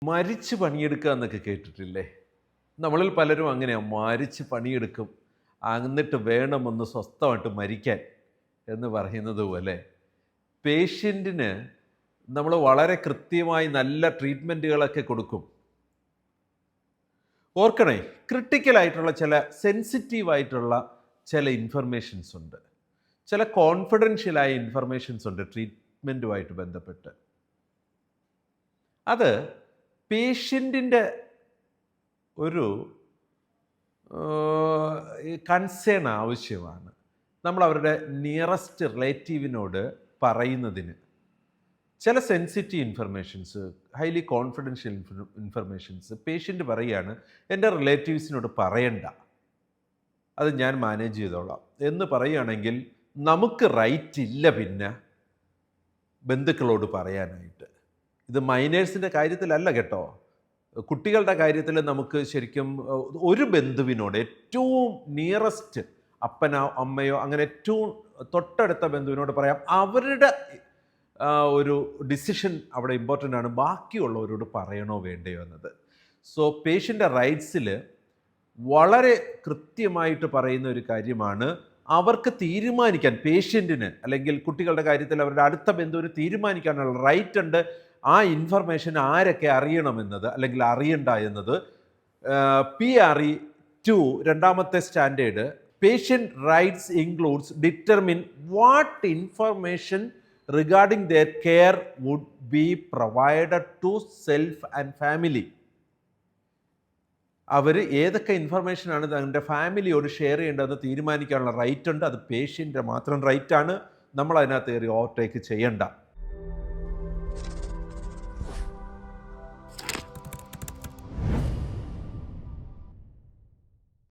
മരിച്ച് പണിയെടുക്കുക എന്നൊക്കെ കേട്ടിട്ടില്ലേ? നമ്മളിൽ പലരും അങ്ങനെയാണ്, മരിച്ച് പണിയെടുക്കും, എന്നിട്ട് വേണമെന്ന് സ്വസ്ഥമായിട്ട് മരിക്കാൻ എന്ന് പറയുന്നത് പോലെ പേഷ്യൻറ്റിന് നമ്മൾ വളരെ കൃത്യമായി നല്ല ട്രീറ്റ്മെൻറ്റുകളൊക്കെ കൊടുക്കും. ഓർക്കണേ, ക്രിട്ടിക്കലായിട്ടുള്ള ചില സെൻസിറ്റീവായിട്ടുള്ള ചില ഇൻഫർമേഷൻസ് ഉണ്ട്, ചില കോൺഫിഡൻഷ്യലായ ഇൻഫർമേഷൻസ് ഉണ്ട് ട്രീറ്റ്മെൻറ്റുമായിട്ട് ബന്ധപ്പെട്ട്. അത് പേഷ്യൻറ്റിൻ്റെ ഒരു കൺസേൺ ആവശ്യമാണ് നമ്മൾ അവരുടെ നിയറസ്റ്റ് റിലേറ്റീവിനോട് പറയുന്നതിന്. ചില sensitive informations, highly confidential informations patient പറയുകയാണ് എൻ്റെ റിലേറ്റീവ്സിനോട് പറയണ്ട, അത് ഞാൻ മാനേജ് ചെയ്തോളാം എന്ന് പറയുകയാണെങ്കിൽ നമുക്ക് റൈറ്റ് ഇല്ല പിന്നെ ബന്ധുക്കളോട് പറയാനായിട്ട്. ഇത് മൈനേഴ്സിൻ്റെ കാര്യത്തിലല്ല കേട്ടോ, കുട്ടികളുടെ കാര്യത്തിൽ നമുക്ക് ശരിക്കും ഒരു ബന്ധുവിനോട്, ഏറ്റവും നിയറസ്റ്റ് അപ്പനോ അമ്മയോ അങ്ങനെ ഏറ്റവും തൊട്ടടുത്ത ബന്ധുവിനോട് പറയാം. അവരുടെ ഒരു ഡിസിഷൻ അവിടെ ഇമ്പോർട്ടൻ്റ് ആണ്, ബാക്കിയുള്ളവരോട് പറയണോ വേണ്ടയോ എന്നത്. സോ പേഷ്യൻ്റെ റൈറ്റ്സിൽ വളരെ കൃത്യമായിട്ട് പറയുന്ന ഒരു കാര്യമാണ്, അവർക്ക് തീരുമാനിക്കാൻ, പേഷ്യൻറ്റിന് അല്ലെങ്കിൽ കുട്ടികളുടെ കാര്യത്തിൽ അവരുടെ അടുത്ത ബന്ധുവിന് തീരുമാനിക്കാനുള്ള റൈറ്റ് ഉണ്ട്. ആ ഇൻഫർമേഷൻ ആരൊക്കെ അറിയണമെന്നത് അല്ലെങ്കിൽ അറിയണ്ട എന്നത് PRE 2 രണ്ടാമത്തെ standard, patient rights includes determine what information regarding their care would be provided to self and family. അവർ ഏതൊക്കെ ഇൻഫർമേഷനാണ് തങ്ങളുടെ ഫാമിലിയോട് ഷെയർ ചെയ്യേണ്ടതെന്ന് തീരുമാനിക്കാനുള്ള റൈറ്റ് ഉണ്ട്. അത് പേഷ്യൻ്റെ മാത്രം റൈറ്റാണ്, നമ്മൾ അതിനകത്ത് കയറി ഓവർടേക്ക് ചെയ്യണ്ട.